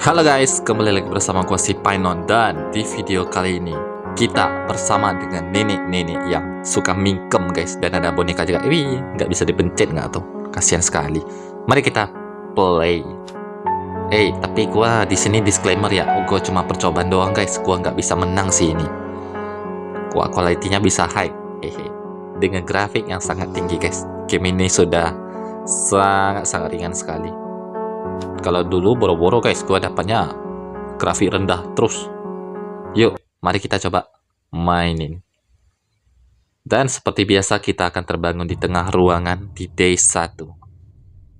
Halo guys, kembali lagi bersama gua si Painon. Dan di video kali ini kita bersama dengan nenek-nenek yang suka mingkem guys. Dan ada boneka juga. Wih, nggak bisa dipencet nggak tuh? Kasihan sekali. Mari kita play. Tapi gua di sini disclaimer ya, gua cuma percobaan doang guys. Gua nggak bisa menang sih ini. Gua quality-nya bisa high. Dengan grafik yang sangat tinggi guys. Game ini sudah sangat ringan sekali. Kalau dulu boro-boro guys, gua dapatnya grafik rendah terus. Yuk, mari kita coba mainin. Dan seperti biasa kita akan terbangun di tengah ruangan di day 1.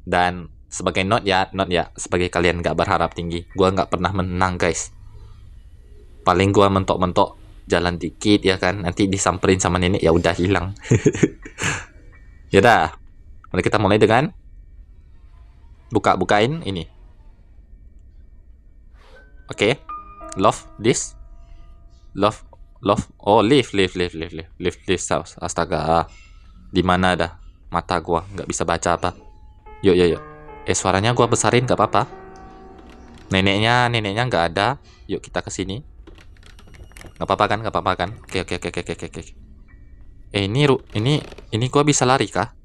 Dan sebagai note ya, sebagai kalian gak berharap tinggi, gua nggak pernah menang guys. Paling gua mentok-mentok jalan dikit ya kan, nanti disamperin sama nenek ya udah hilang. Yaudah, mari kita mulai dengan bukain ini. Oke. Love this. Love. Oh, leave this house. Astaga. Di mana dah? Mata gua nggak bisa baca apa. Yuk. Suaranya gua besarin nggak apa-apa. Neneknya nggak ada. Yuk kita ke sini. Nggak apa-apa kan? Oke. Ini gua bisa lari kah?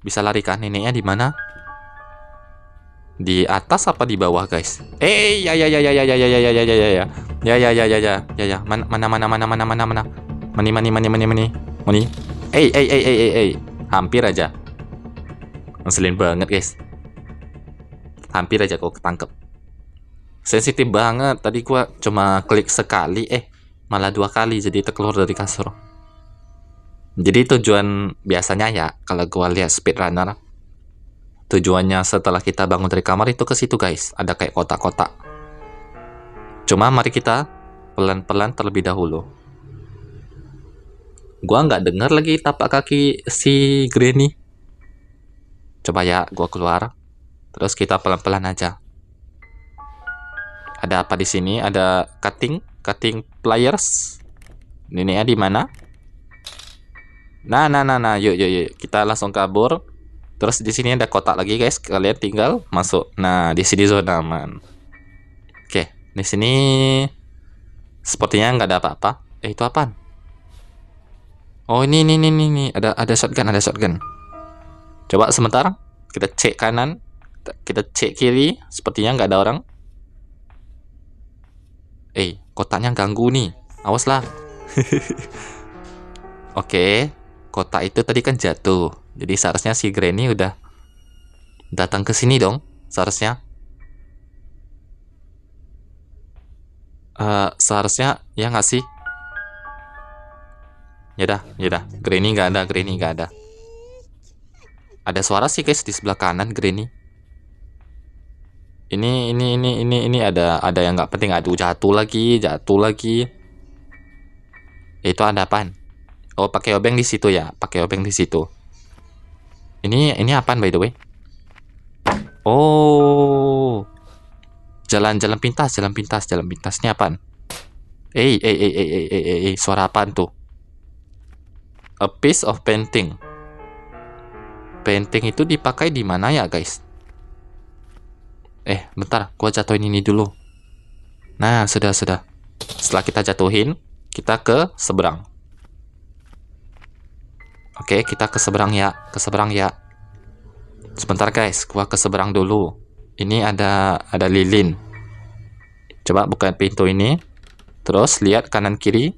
Bisa lari kah? Neneknya di mana? Di atas apa di bawah guys? Ya. Mana. Mani. Hampir aja. Ngeselin banget guys. Hampir aja kok ketangkep. Sensitif banget. Tadi gua cuma klik sekali, malah 2 kali jadi terkeluar dari kasur. Jadi tujuan biasanya ya kalau gua lihat speedrunner, tujuannya setelah kita bangun dari kamar itu ke situ guys, ada kayak kotak-kotak. Cuma mari kita pelan-pelan terlebih dahulu. Gua nggak dengar lagi tapak kaki si Granny. Coba ya, gua keluar. Terus kita pelan-pelan aja. Ada apa di sini? Ada cutting pliers. Neneknya di mana? Nah, yuk. Kita langsung kabur. Terus di sini ada kotak lagi guys, kalian tinggal masuk. Nah, di sini zona aman. Oke, di sini sepertinya nggak ada apa-apa. Itu apaan? Oh, ini ada shotgun. Coba sebentar, kita cek kanan, kita cek kiri, sepertinya nggak ada orang. Kotaknya ganggu nih, awas lah. Oke, kotak itu tadi kan jatuh. Jadi seharusnya si Granny udah datang ke sini dong, seharusnya. Seharusnya ya nggak sih? Yaudah. Granny nggak ada. Ada suara sih guys di sebelah kanan Granny. Ini ada yang nggak penting. Aduh, jatuh lagi. Itu ada apaan? Oh, pakai obeng di situ ya. Ini apaan by the way? Oh, jalan pintasnya apaan? Suara apaan tuh? A piece of painting. Painting itu dipakai di mana ya guys? Bentar, gua jatuhin ini dulu. Nah, sudah. Setelah kita jatuhin, kita ke seberang. Oke, kita ke seberang ya. Sebentar guys, gua ke seberang dulu. Ini ada lilin. Coba buka pintu ini. Terus lihat kanan kiri.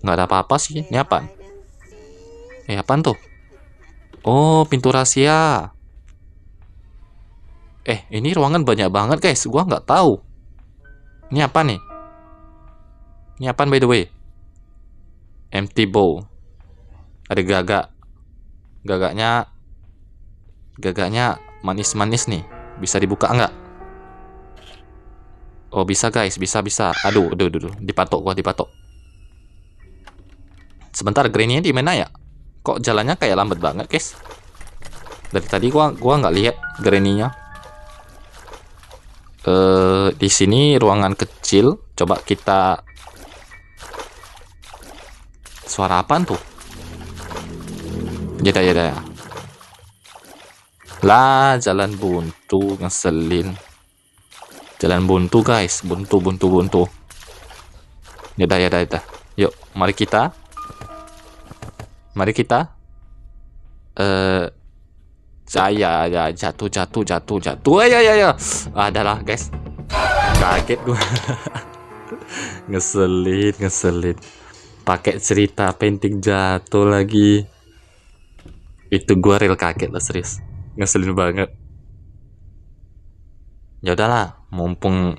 Nggak ada apa-apa sih. Ini apa? Apaan tuh? Oh, pintu rahasia. Ini ruangan banyak banget guys. Gua nggak tahu. Ini apa nih? Ini apaan by the way? Empty bowl. Ada gagaknya manis-manis nih. Bisa dibuka nggak? Oh, bisa guys, bisa. Aduh, dipatok. Sebentar, Granny-nya di mana ya? Kok jalannya kayak lambat banget guys? Dari tadi gua nggak lihat Granny-nya. Di sini ruangan kecil. Coba kita. Suara apaan tuh? Ya. Lah, jalan buntu, ngeselin. Jalan buntu guys, buntu. Ya dah. Yuk, mari kita. Ya jatuh. Ya. Adalah guys. Kaget gua. Ngeselin. Pakai cerita painting jatuh lagi. Itu gua real kaget lah, serius. Ngeselin banget. Ya udahlah, mumpung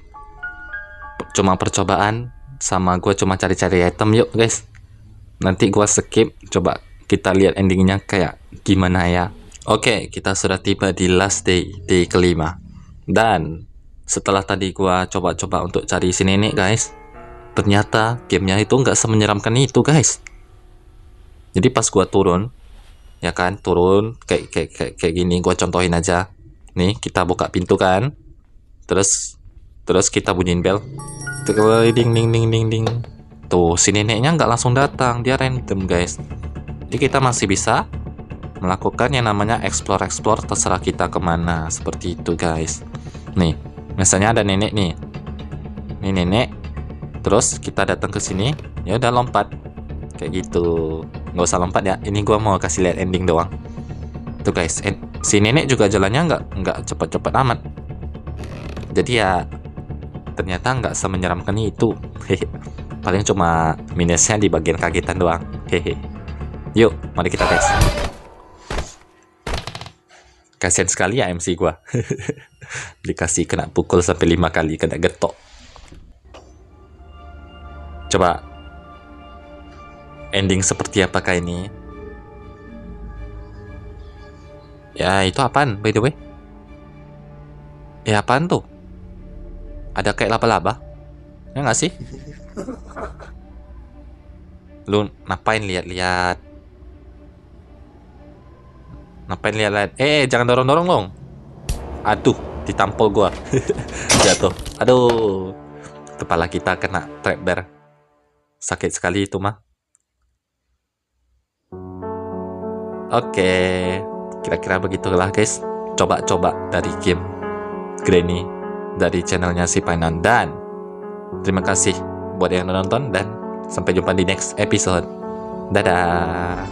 cuma percobaan sama gue cuma cari-cari item, yuk guys. Nanti gue skip, coba kita lihat endingnya kayak gimana ya. Oke, kita sudah tiba di last day kelima. Dan setelah tadi gue coba-coba untuk cari sini nih guys, ternyata gamenya itu nggak semenyeramkan itu guys. Jadi pas gue turun, ya kan, turun kayak gini, gue contohin aja. Nih, kita buka pintu kan. Terus kita bunyiin bel. Ding. Tuh, si neneknya nggak langsung datang, dia random guys. Jadi kita masih bisa melakukan yang namanya explore, terserah kita kemana, seperti itu guys. Nih, misalnya ada nenek nih. Ini nenek. Terus kita datang ke sini, ya udah lompat. Kayak gitu. Nggak usah lompat ya. Ini gua mau kasih lihat ending doang. Tuh guys, si nenek juga jalannya nggak cepet-cepet amat. Jadi ya ternyata nggak semenyeramkan itu. Paling cuma minusnya di bagian kagetan doang. Yuk, mari kita tes. Kasian sekali ya MC gua. Dikasih kena pukul sampai 5 kali, kena getok. Coba ending seperti apakah ini? Ya, itu apaan by the way? Ya apaan tuh? Ada kayak laba-laba? Ya nggak sih? Lu ngapain lihat-lihat? Jangan dorong-dorong dong. Aduh, ditampol gua. Jatuh. Aduh. Kepala kita kena trap bear. Sakit sekali itu mah. Oke. Kira-kira begitulah guys. Coba-coba dari game Granny dari channelnya si Painon. Dan terima kasih buat yang nonton dan sampai jumpa di next episode. Dadah.